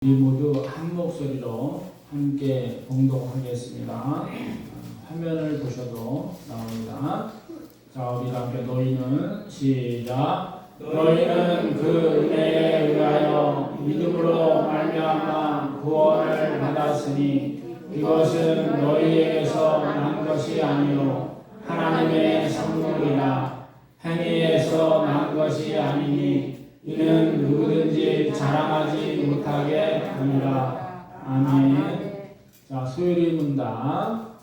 우리 모두 한 목소리로 함께 봉독하겠습니다. 화면을 보셔도 나옵니다. 자, 우리가 함께 너희는 시작. 너희는 그 은혜에 의하여 믿음으로 말미암아 구원을 받았으니 이것은 너희에게서 난 것이 아니요 하나님의 선물이라. 행위에서 난 것이 아니니 이는 누구든지 자랑하지 못하게 하니라. 아멘. 자, 소율이 문답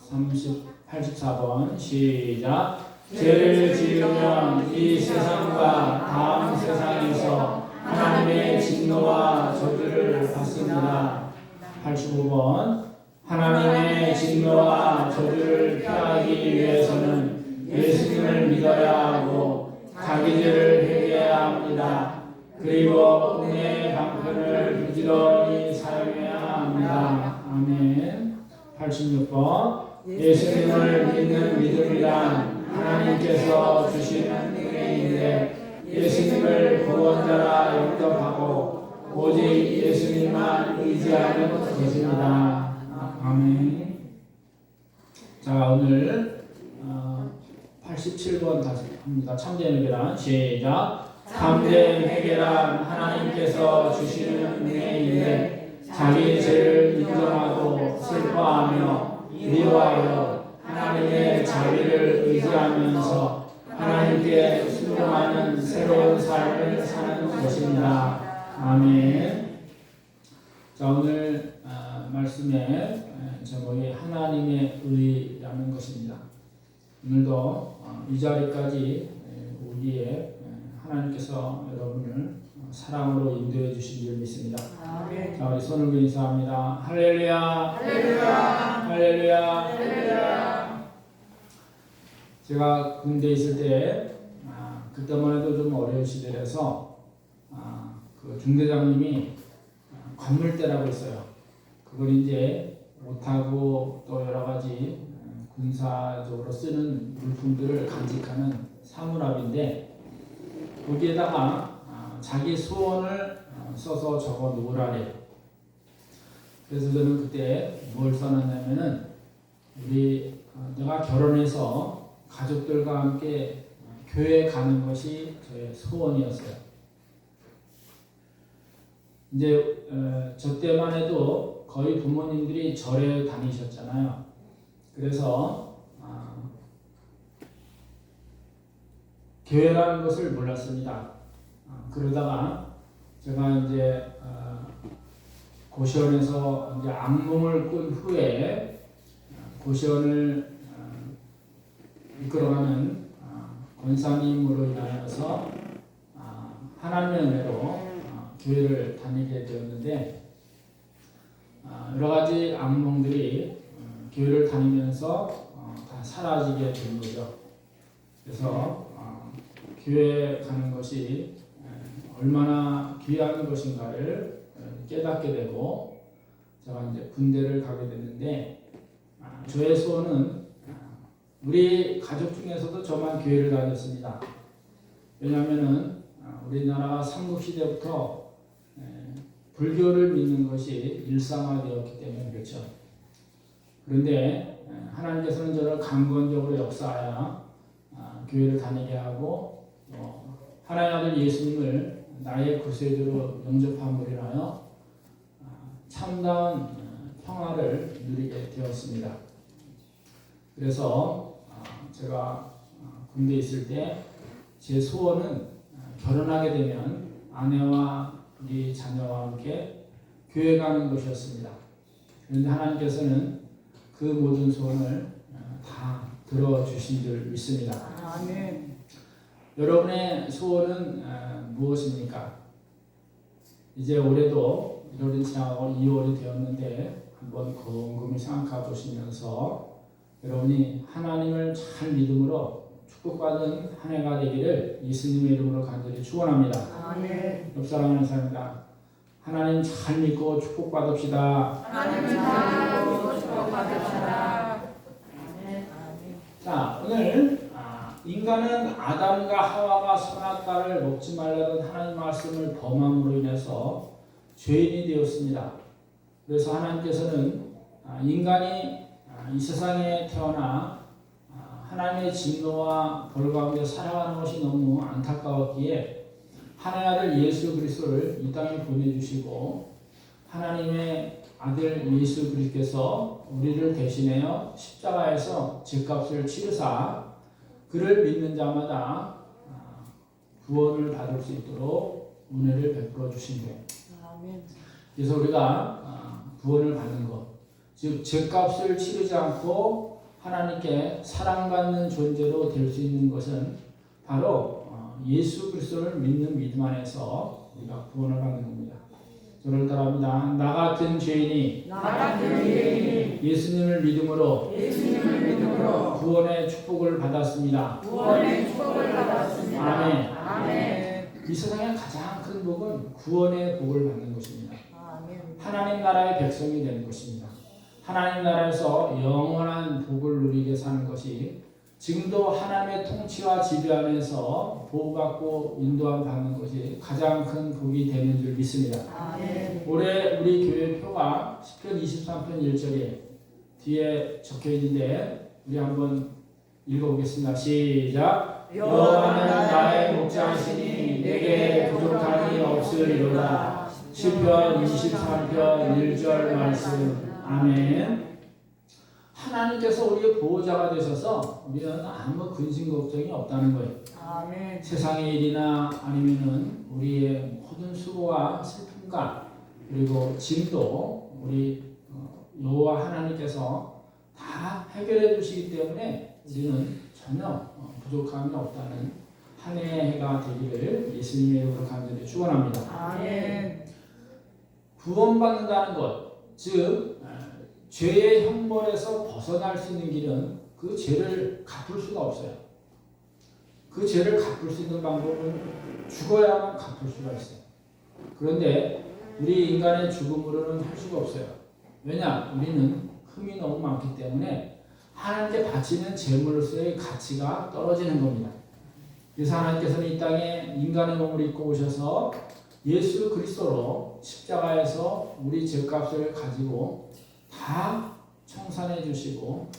84번 시작. 죄를 지으면 이 세상과 다음 세상에서 하나님의 진노와 저주를 받습니다. 85번 하나님의 진노와 저주를 피하기 위해서는 예수님을 믿어야 하고 자기 죄를 회개해야 합니다. 그리고 은혜의 방편을 부지런히 사용해야 합니다. 아멘. 86번 예수님을 믿는 믿음이란 하나님께서 주시는 은혜인데 예수님을 구원자라 영접하고 오직 예수님만 의지하는 것입니다. 아멘. 자, 오늘 87번 다시 합니다. 참된 회개란 시작. 참된 회개란 하나님께서 주시는 은혜인데 자기 죄를 인정하고 슬퍼하며 미워하여 하나님의 자비를 의지하면서 하나님께 순종하는 새로운 삶을 사는 것입니다. 아멘. 자, 오늘 말씀의 제목이 하나님의 의라는 것입니다. 오늘도 이 자리까지 오기에 하나님께서 여러분을 사랑으로 인도해 주신 줄 믿습니다. 아멘. 자, 우리 손을 들고 인사합니다. 할렐루야, 할렐루야, 할렐루야, 할렐루야. 제가 군대에 있을 때 그때만 해도 좀 어려운 시절에서 그 중대장님이 관물대라고 했어요. 그걸 이제 못하고 또 여러 가지 군사적으로 쓰는 물품들을 간직하는 사물함인데 거기에다가 자기 소원을 써서 적어 놓으라래요. 그래서 저는 그때 뭘 써놨냐면은 내가 결혼해서 가족들과 함께 교회 가는 것이 저의 소원이었어요. 이제 저 때만 해도 거의 부모님들이 절에 다니셨잖아요. 그래서 교회라는 것을 몰랐습니다. 그러다가 제가 이제 고시원에서 이제 악몽을 꾼 후에 고시원을 이끌어가는 권사님으로 인하여서 하나님의 은혜로 교회를 다니게 되었는데 여러 가지 악몽들이 교회를 다니면서 다 사라지게 된 거죠. 그래서 교회 가는 것이 얼마나 귀한 것인가를 깨닫게 되고 제가 이제 군대를 가게 됐는데 저의 소원은 우리 가족 중에서도 저만 교회를 다녔습니다. 왜냐하면은 우리나라가 삼국시대부터 불교를 믿는 것이 일상화되었기 때문에 그렇죠. 그런데 하나님께서는 저를 강건적으로 역사하여 교회를 다니게 하고 하나님의 아들 예수님을 나의 구세주로 영접함으로 인하여 참다운 평화를 누리게 되었습니다. 그래서 제가 군대에 있을 때 제 소원은 결혼하게 되면 아내와 우리 자녀와 함께 교회 가는 것이었습니다. 그런데 하나님께서는 그 모든 소원을 다 들어주신 줄 믿습니다. 아멘. 여러분의 소원은 무엇입니까? 이제 올해도 1월이 지나가고 2월이 되었는데 한번 곰곰이 생각해 보시면서 여러분이 하나님을 잘 믿음으로 축복받은 한 해가 되기를 예수님의 이름으로 간절히 축원합니다. 아멘. 옆 사람을 사랑합니다. 하나님 잘 믿고 축복받읍시다. 하나님 잘 믿고 축복받읍시다. 아멘. 자, 오늘 인간은 아담과 하와가 선악과를 먹지 말라던 하나님 말씀을 범함으로 인해서 죄인이 되었습니다. 그래서 하나님께서는 인간이 이 세상에 태어나 하나님의 진노와 벌 가운데 살아가는 것이 너무 안타까웠기에 하나님의 아들 예수 그리스도를 이 땅에 보내주시고 하나님의 아들 예수 그리스도께서 우리를 대신하여 십자가에서 죄값을 치르사 그를 믿는 자마다 구원을 받을 수 있도록 은혜를 베풀어 주신 거예요. 그래서 우리가 구원을 받는 것, 즉 죄값을 치르지 않고 하나님께 사랑받는 존재로 될 수 있는 것은 바로 예수 그리스도를 믿는 믿음 안에서 우리가 구원을 받는 겁니다. 저를 따라합니다. 나 같은 죄인이 예수님을 믿음으로 구원의 축복을 받았습니다. 아멘. 이 세상의 가장 큰 복은 구원의 복을 받는 것입니다. 하나님 나라의 백성이 되는 것입니다. 하나님 나라에서 영원한 복을 누리게 사는 것이 지금도 하나님의 통치와 지배 안에서 보호받고 인도함 받는 것이 가장 큰 복이 되는 줄 믿습니다. 올해 우리 교회 표가 10편 23편 1절에 뒤에 적혀 있는데 우리 한번 읽어보겠습니다. 시작. 여호와는 나의 목자시니 내게 부족함이 없으리로다. 시편 23편 1절 말씀. 아멘. 하나님께서 우리의 보호자가 되셔서 우리는 아무 근심 걱정이 없다는 거예요. 아멘. 세상의 일이나 아니면은 우리의 모든 수고와 슬픔과 그리고 짐도 우리 여호와 하나님께서 다 해결해 주시기 때문에 우리는 전혀 부족함이 없다는 한 해가 되기를 예수님의 이름으로 간절히 축원합니다. 아멘. 구원받는다는 것, 즉 죄의 형벌에서 벗어날 수 있는 길은 그 죄를 갚을 수가 없어요. 그 죄를 갚을 수 있는 방법은 죽어야만 갚을 수가 있어요. 그런데 우리 인간의 죽음으로는 할 수가 없어요. 왜냐? 우리는 흠이 너무 많기 때문에 하나님께 바치는 제물로서의 가치가 떨어지는 겁니다. 그래서 하나님께서는 이 땅에 인간의 몸을 입고 오셔서 예수 그리스도로 십자가에서 우리 죄값을 가지고 다 청산해 주시고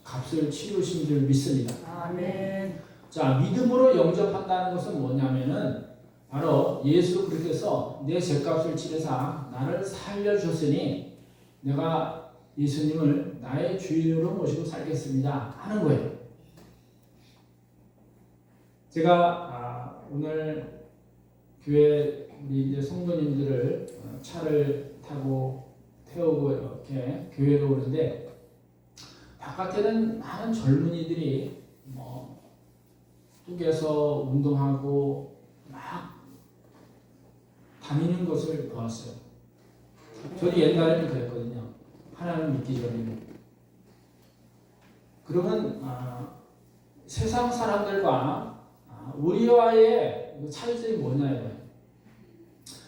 값을 치르신 줄 믿습니다. 아멘. 자, 믿음으로 영접한다는 것은 뭐냐면은 바로 예수 그리스도께서 내 죄값을 치르사 나를 살려주셨으니 내가 예수님을 나의 주인으로 모시고 살겠습니다 하는 거예요. 제가 오늘 교회 우리 이제 성도님들을 차를 타고 태우고 이렇게 교회로 오는데 바깥에는 많은 젊은이들이 뚝에서 운동하고 막 다니는 것을 보았어요. 저도 옛날에는 그랬거든요. 하나님 믿기 전에는. 그러면 세상 사람들과 우리와의 차이점이 뭐냐예요.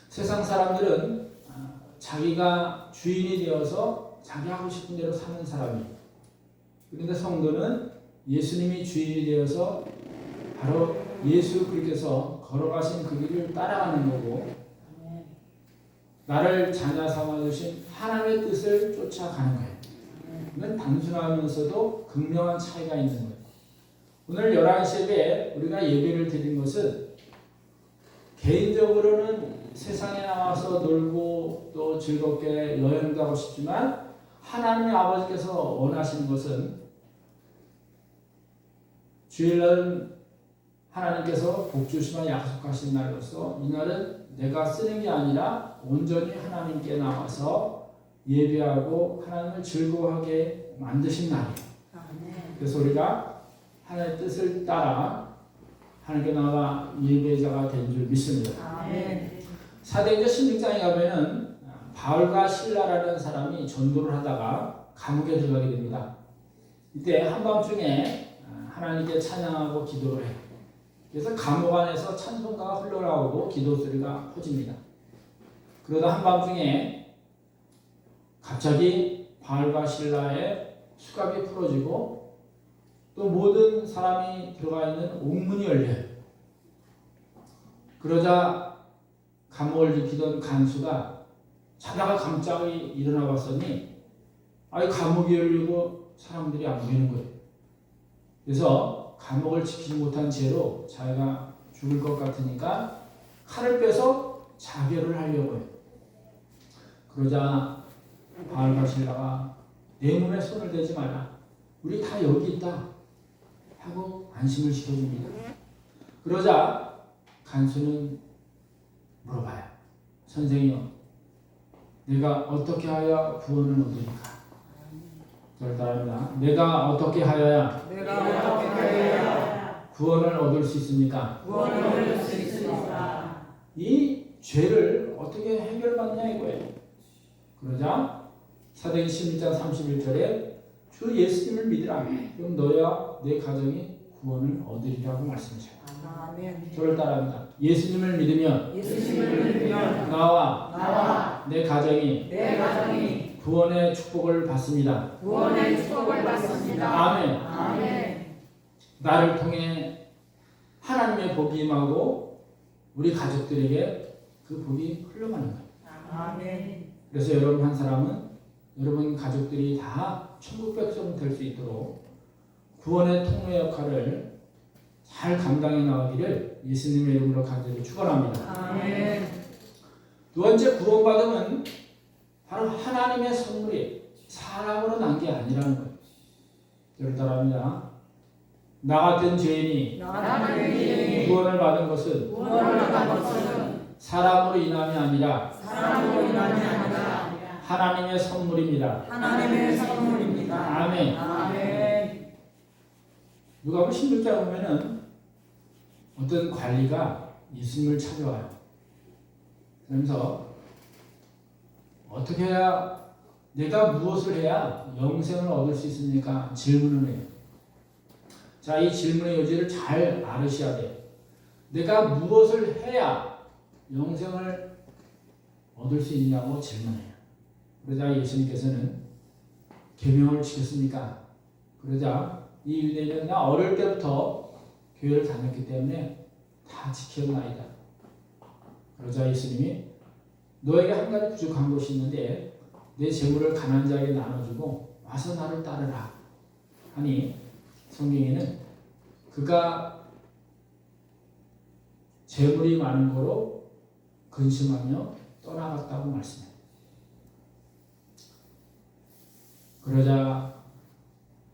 세상 사람들은 자기가 주인이 되어서 자기 하고 싶은 대로 사는 사람이에요. 그런데 성도는 예수님이 주인이 되어서 바로 예수 그리스도께서 걸어가신 그 길을 따라가는 거고 나를 자녀 삼아주신 하나님의 뜻을 쫓아가는 거예요. 이건 단순하면서도 극명한 차이가 있는 거예요. 오늘 11시 예배에 우리가 예배를 드린 것은 개인적으로는 세상에 나와서 놀고 또 즐겁게 여행도 하고 싶지만 하나님의 아버지께서 원하시는 것은 주일날은 하나님께서 복주시만 약속하신 날로서 이날은 내가 쓰는 게 아니라 온전히 하나님께 나와서 예배하고 하나님을 즐거워하게 만드신 날이에요. 그래서 우리가 하나님의 뜻을 따라 하나님께 나와 예배자가 된 줄 믿습니다. 아멘. 사도행전 16장에 가면은 바울과 실라라는 사람이 전도를 하다가 감옥에 들어가게 됩니다. 이때 한밤중에 하나님께 찬양하고 기도를 해요. 그래서 감옥 안에서 찬송가가 흘러나오고 기도 소리가 퍼집니다. 그러다 한밤중에 갑자기 바울과 실라의 수갑이 풀어지고 또 모든 사람이 들어가 있는 옥문이 열려요. 그러자 감옥을 지키던 간수가 자다가 깜짝이 일어나 봤더니 감옥이 열리고 사람들이 안 보이는 거예요. 그래서 감옥을 지키지 못한 죄로 자기가 죽을 것 같으니까 칼을 빼서 자결을 하려고 해요. 그러자 바알과 실라가 내 몸에 손을 대지 마라. 우리 다 여기 있다. 하고 안심을 시켜줍니다. 그러자 간수는 물어봐요. 선생이요, 내가 어떻게 하여 구원을 얻으리까? 저를 따릅니다. 내가 어떻게 하여야 구원을 얻을 수 있습니까? 이 죄를 어떻게 해결받냐 이거예요. 그러자 사도행 11장 31절에 주 예수님을 믿으라. 그럼 너야 내 가정이 구원을 얻으리라고 말씀하셔요. 저를 따라합니다. 예수님을 믿으면 나와 내 가정이 구원의 축복을 받습니다. 아멘. 나를 통해 하나님의 복이 임하고 우리 가족들에게 그 복이 흘러가는 거예요. 아멘. 그래서 여러분 한 사람은 여러분 가족들이 다 천국 백성 될 수 있도록 구원의 통로 역할을 잘 감당해 나가기를 예수님의 이름으로 간절히 축원합니다. 아멘. 두 번째, 구원받음은 바로 하나님의 선물이 사람으로 난 게 아니라는 거예요. 저를 따라합니다. 나 같은 죄인이 구원을 받은 것은 사람으로 인함이 아니라 하나님의 선물입니다. 아멘. 누가복음 16장 보면은 어떤 관리가 예수님을 찾아와요. 그러면서 어떻게 해야, 내가 무엇을 해야 영생을 얻을 수 있습니까? 질문을 해요. 자, 이 질문의 요지를 잘 알으셔야 돼요. 내가 무엇을 해야 영생을 얻을 수 있냐고 질문해요. 그러자 예수님께서는 계명을 지켰습니까? 그러자 이 유대인은 나 어릴 때부터 교회를 다녔기 때문에 다 지켰나이다. 그러자 예수님이 너에게 한 가지 부족한 것이 있는데 내 재물을 가난한 자에게 나눠주고 와서 나를 따르라 하니, 성경에는 그가 재물이 많은 거로 근심하며 떠나갔다고 말씀해요. 그러자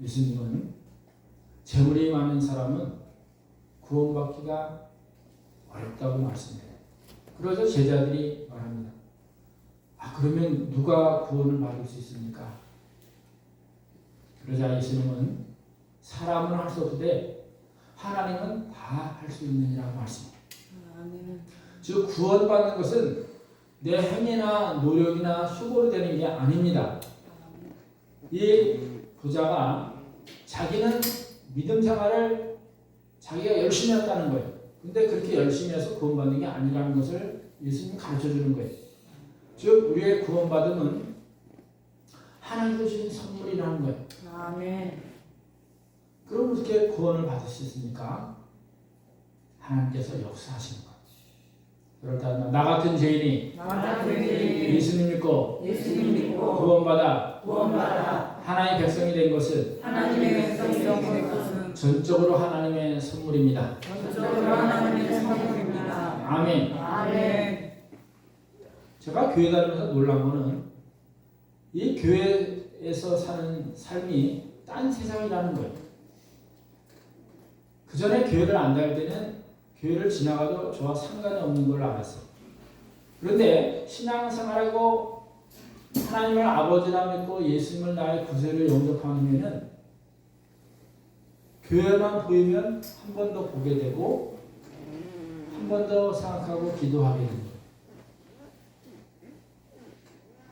예수님은 재물이 많은 사람은 구원받기가 어렵다고 말씀해요. 그러자 제자들이 말합니다. 그러면 누가 구원을 받을 수 있습니까? 그러자 예수님은 사람은 할 수 없는데 하나님은 다 할 수 있느니라고 말씀해요. 즉 구원받는 것은 내 행위나 노력이나 수고로 되는 게 아닙니다. 이 부자가 자기는 믿음 생활을 자기가 열심히 했다는 거예요. 근데 그렇게 열심히 해서 구원받는 게 아니라는 것을 예수님이 가르쳐주는 거예요. 즉 우리의 구원받음은 하나님께서 주신 선물이라는 거예요. 아멘. 그럼 어떻게 구원을 받을 수 있습니까? 하나님께서 역사하시는 거예요. 그렇다 나 같은 죄인이 예수님 믿고 구원받아 하나님의 백성이 된 것은 전적으로 하나님의 선물입니다. 아멘. 제가 교회 다니면서 놀란 거는 이 교회에서 사는 삶이 딴 세상이라는 거예요. 그 전에 교회를 안 다닐 때는 교회를 지나가도 저와 상관이 없는 걸 알았어요. 그런데 신앙생활하고 하나님을 아버지라 믿고 예수님을 나의 구세를 영접하면은 교회만 보이면 한 번 더 보게 되고 한 번 더 생각하고 기도하게 됩니다.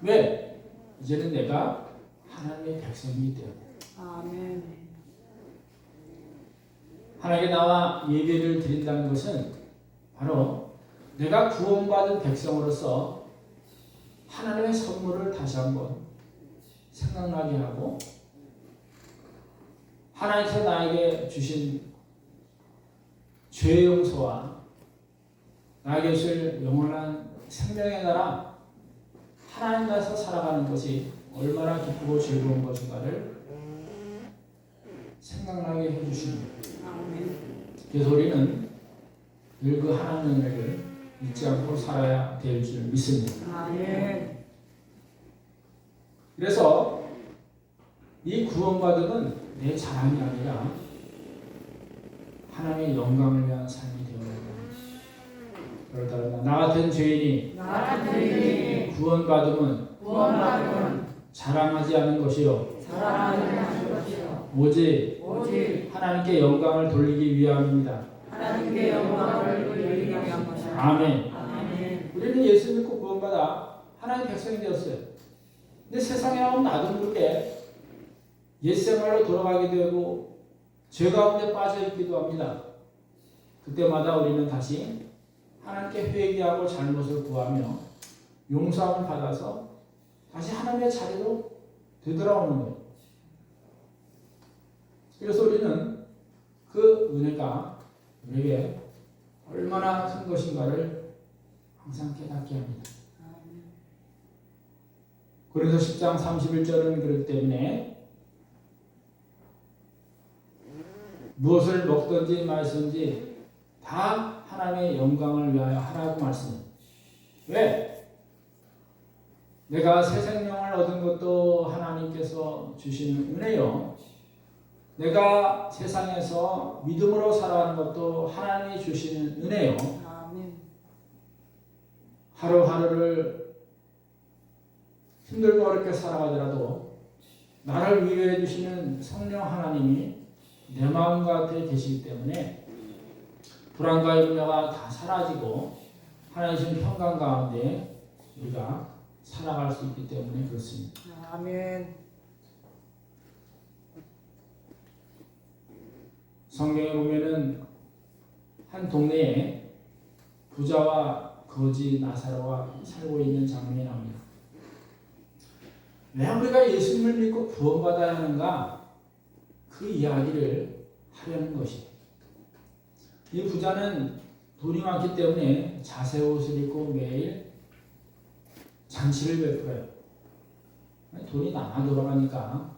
왜? 이제는 내가 하나님의 백성이기 때문에. 아멘. 하나님께 나와 예배를 드린다는 것은 바로 내가 구원받은 백성으로서 하나님의 선물을 다시 한번 생각나게 하고 하나님께서 나에게 주신 죄 용서와 나에게 주실 영원한 생명의 나라 하나님 나라에서 살아가는 것이 얼마나 기쁘고 즐거운 것인가를 생각나게 해주십니다. 아멘. 그래서 우리는 늘 그 하나님의 은혜를 잊지 않고 살아야 될 줄 믿습니다. 아멘. 그래서 이 구원받음은 내 자랑이 아니라 하나님의 영광을 위한 삶이 되어야 합니다. 그러다 나 같은 죄인이 나 같은 죄인이 구원받음은 구원받음은 자랑하지 않은 것이요 사랑하지 않는 것이요 오직 오직 하나님께 영광을 돌리기 위함입니다. 하나님께 영광을 돌리기 위한 것이다. 아멘. 아멘. 우리는 예수 믿고 구원받아 하나님의 백성이 되었어요. 근데 세상에 나오면 나도 모르게 옛 생활로 돌아가게 되고 죄 가운데 빠져 있기도 합니다. 그때마다 우리는 다시 하나님께 회개하고 잘못을 구하며 용서함을 받아서 다시 하나님의 자리로 되돌아오는 거예요. 그래서 우리는 그 은혜가 우리에게 얼마나 큰 것인가를 항상 깨닫게 합니다. 그래서 10장 31절은 그렇기 때문에 무엇을 먹든지 마시든지 다 하나님의 영광을 위하여 하라고 말씀합니다. 왜? 내가 새 생명을 얻은 것도 하나님께서 주시는 은혜요. 내가 세상에서 믿음으로 살아가는 것도 하나님이 주시는 은혜요. 아멘. 하루하루를 힘들고 어렵게 살아가더라도 나를 위로해 주시는 성령 하나님이 내 마음 가운데 계시기 때문에 불안과 염려가 다 사라지고 하나님 주신 평강 가운데 우리가 살아갈 수 있기 때문에 그렇습니다. 아멘. 성경에 보면은 한 동네에 부자와 거지 나사로가 살고 있는 장면이 나옵니다. 왜 우리가 예수님을 믿고 구원받아야 하는가? 그 이야기를 하려는 것이에요. 이 부자는 돈이 많기 때문에 자색 옷을 입고 매일 잔치를 베풀어요. 돈이 남아 돌아가니까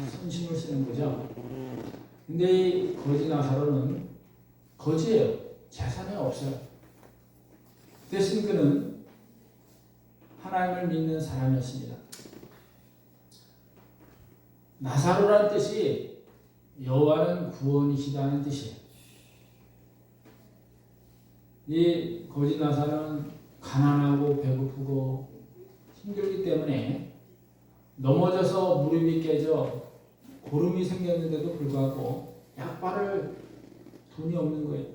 선심을 쓰는 거죠. 근데 이 거지 나사로는 거지예요. 재산이 없어요. 대신 그는 하나님을 믿는 사람이었습니다. 나사로라는 뜻이 여호와는 구원이시다는 뜻이에요. 이 거지 나사로는 가난하고 배고프고 힘들기 때문에 넘어져서 무릎이 깨져 고름이 생겼는데도 불구하고 약발을 돈이 없는 거예요.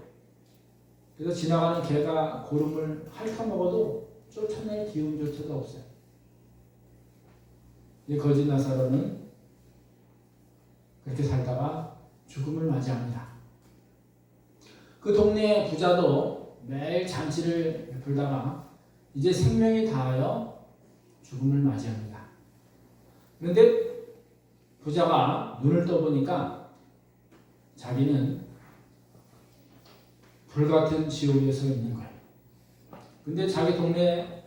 그래서 지나가는 개가 고름을 핥아먹어도 쫓아낼 기운조차도 없어요. 이 거지 나사로는 그렇게 살다가 죽음을 맞이합니다. 그 동네 부자도 매일 잔치를 베풀다가 이제 생명이 다하여 죽음을 맞이합니다. 그런데 부자가 눈을 떠보니까 자기는 불같은 지옥에 서 있는 거예요. 근데 자기 동네에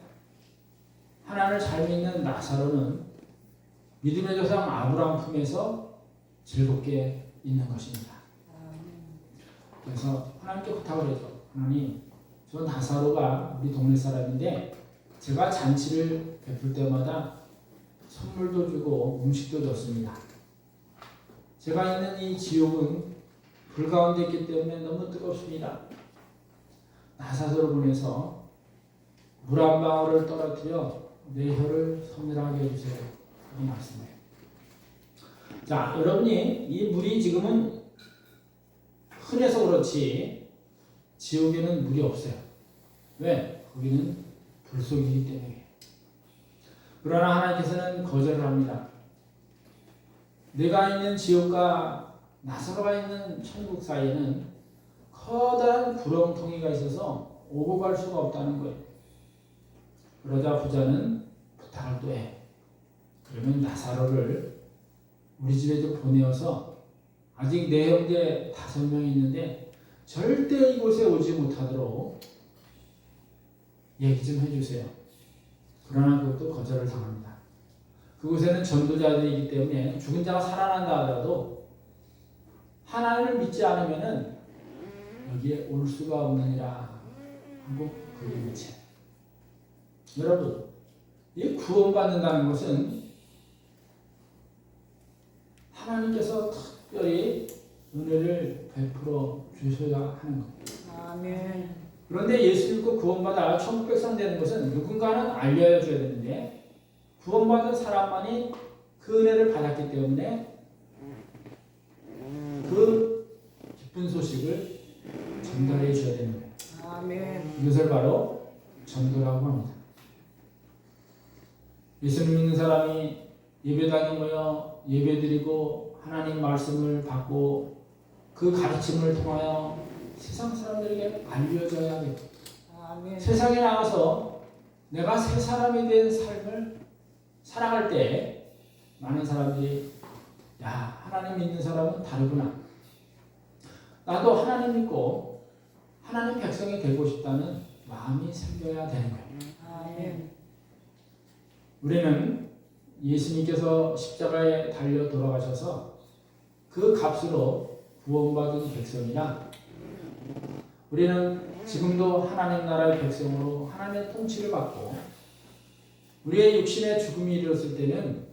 하나님을 잘 믿는 나사로는 믿음의 조상 아브라함 품에서 즐겁게 있는 것입니다. 그래서 하나님께 부탁을 해줘. 하나님, 저 나사로가 우리 동네 사람인데 제가 잔치를 베풀 때마다 선물도 주고 음식도 줬습니다. 제가 있는 이 지옥은 불 가운데 있기 때문에 너무 뜨겁습니다. 나사로를 보내서 물 한 방울을 떨어뜨려 내 혀를 서늘하게 해주세요. 라고 말씀해요. 자, 여러분이 이 물이 지금은 흔해서 그렇지 지옥에는 물이 없어요. 왜? 거기는 불속이기 때문에. 그러나 하나님께서는 거절을 합니다. 내가 있는 지옥과 나사로가 있는 천국 사이에는 커다란 구렁텅이가 있어서 오고 갈 수가 없다는 거예요. 그러자 부자는 부탁을 또 해. 그러면 나사로를 우리 집에 좀 보내어서 아직 내 형제 5명이 있는데 절대 이곳에 오지 못하도록 얘기 좀 해주세요. 그러나 그것도 거절을 당합니다. 그곳에는 전도자들이기 때문에 죽은 자가 살아난다 하더라도 하나님을 믿지 않으면은 여기에 올 수가 없느니라 하고 그를 외쳐요. 여러분, 이 구원받는다는 것은 하나님께서 특별히 은혜를 베풀어 주셔야 하는 겁니다. 아멘. 그런데 예수 믿고 구원받아 천국 백성 되는 것은 누군가는 알려야 줘야 되는데 구원받은 사람만이 그 은혜를 받았기 때문에 그 기쁜 소식을 전달해 줘야 되는 거예요. 아멘. 이것을 바로 전도라고 합니다. 예수를 믿는 사람이 예배당에 모여 예배드리고 하나님 말씀을 받고 그 가르침을 통하여 세상 사람들에게 알려져야 돼요. 아멘. 세상에 나가서 내가 새 사람이 된 삶을 살아갈 때 많은 사람들이 야, 하나님 믿는 사람은 다르구나. 나도 하나님 믿고 하나님 백성이 되고 싶다는 마음이 생겨야 되는 거예요. 아멘. 우리는 예수님께서 십자가에 달려 돌아가셔서 그 값으로 구원받은 백성이라 우리는 지금도 하나님 나라의 백성으로 하나님의 통치를 받고 우리의 육신의 죽음이 이르렀을 때는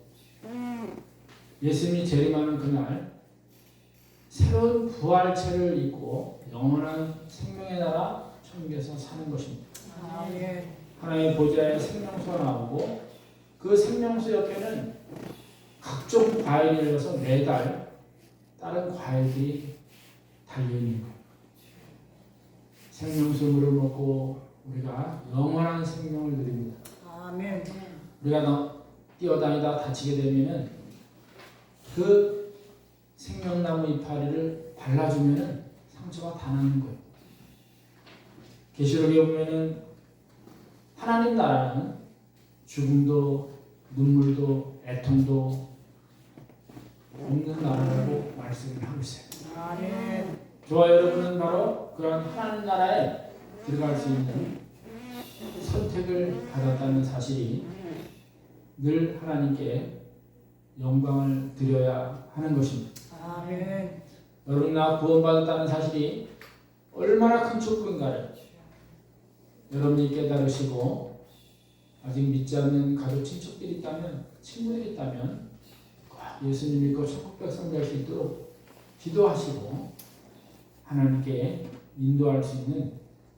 예수님이 재림하는 그날 새로운 부활체를 입고 영원한 생명의 나라 천국에서 사는 것입니다. 아멘. 하나님의 보좌에 생명수가 나오고 그 생명수 옆에는 각종 과일이 열려서 매달 다른 과일들이 달려있는 거예요. 생명수 물을 먹고 우리가 영원한 생명을 누립니다. 아멘. 우리가 뛰어다니다 다치게 되면은 그 생명나무 이파리를 발라주면은 상처가 다 나는 거예요. 계시록에 보면은 하나님 나라는 죽음도 눈물도 애통도 없는 나라라고 말씀을 하고 있어요. 아멘. 저와 여러분은 바로 그런 하나님 나라에 들어갈 수 있는 선택을 받았다는 사실이 늘 하나님께 영광을 드려야 하는 것입니다. 아멘. 여러분, 나 구원받았다는 사실이 얼마나 큰 축복인가를 여러분이 깨달으시고 아직 믿지 않는 가족 친척들이 있다면, 친구들이 있다면 꼭 예수님 믿고 천국 백성 될 수 있도록 기도하시고 하나님께 인도할 수 있는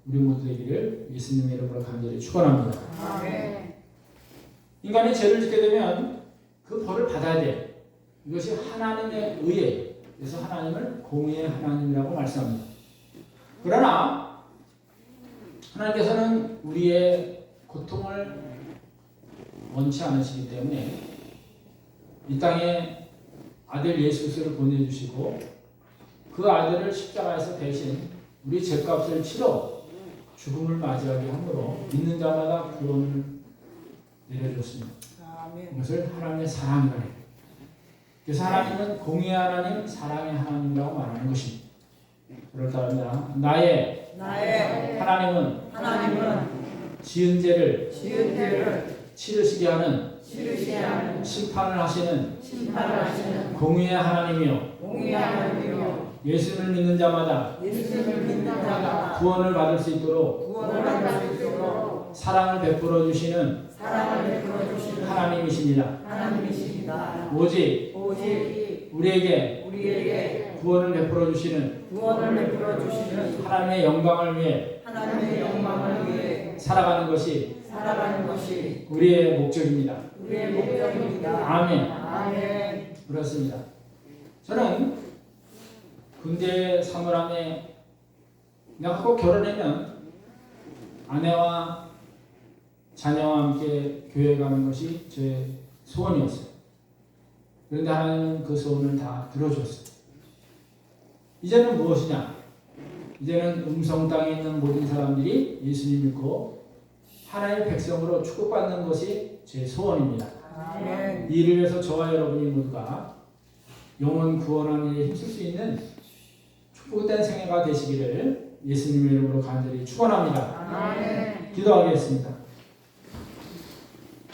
우리 모두 되기를 예수님의 이름으로 간절히 축원합니다. 아멘. 인간이 죄를 짓게 되면 그 벌을 받아야 돼. 이것이 하나님의 의예요. 그래서 하나님을 공의의 하나님이라고 말씀합니다. 그러나 하나님께서는 우리의 고통을 원치 않으시기 때문에 이 땅에 아들 예수 그리스도를 보내주시고 그 아들을 십자가에서 대신 우리 죄값을 치러 죽음을 맞이하게 함으로 믿는 자마다 구원을 내려줬습니다. 아멘. 이것을 하나님의 사랑이라 해요. 그래서 하나님은 공의의 하나님, 사랑의 하나님이라고 말하는 것입니다. 그렇답니다. 나의 하나님은 지은 죄를 치르시게 하는 심판을 하시는 공의의 하나님이요 예수를 믿는 자마다 구원을 받을 수 있도록 사랑을 베풀어 주시는 하나님이십니다. 오직 우리에게 구원을 베풀어 주시는 하나님의 영광을 위해 살아가는 것이 우리의 목적입니다. 아멘. 그렇습니다. 저는 군대 사물함에 내가 꼭 결혼하면 아내와 자녀와 함께 교회 가는 것이 제 소원이었어요. 그런데 하나님은 그 소원을 다 들어줬어요. 이제는 무엇이냐? 이제는 음성 땅에 있는 모든 사람들이 예수님 믿고 하나님의 백성으로 축복받는 것이 제 소원입니다. 아멘. 이 일을 위해서 저와 여러분이 모두가 영혼 구원하는 일에 힘쓸 수 있는 축복된 생애가 되시기를 예수님의 이름으로 간절히 축원합니다. 아멘. 기도하겠습니다.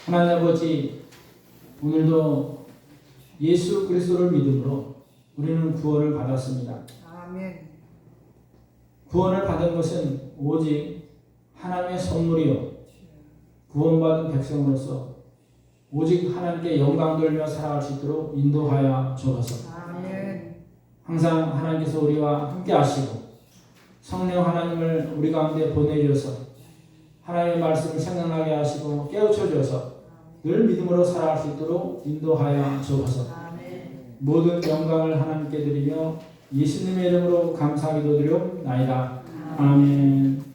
하나님 아버지, 오늘도 예수 그리스도를 믿음으로 우리는 구원을 받았습니다. 아멘. 구원을 받은 것은 오직 하나님의 선물이요, 구원받은 백성으로서 오직 하나님께 영광 돌며 살아갈 수 있도록 인도하여 주옵소서. 아멘. 항상 하나님께서 우리와 함께 하시고 성령 하나님을 우리 가운데 보내주셔서 하나님의 말씀을 생각나게 하시고 깨우쳐 주셔서 늘 믿음으로 살아갈 수 있도록 인도하여 주옵소서. 아멘. 모든 영광을 하나님께 드리며 예수님의 이름으로 감사하기도 드리옵나이다. 아멘.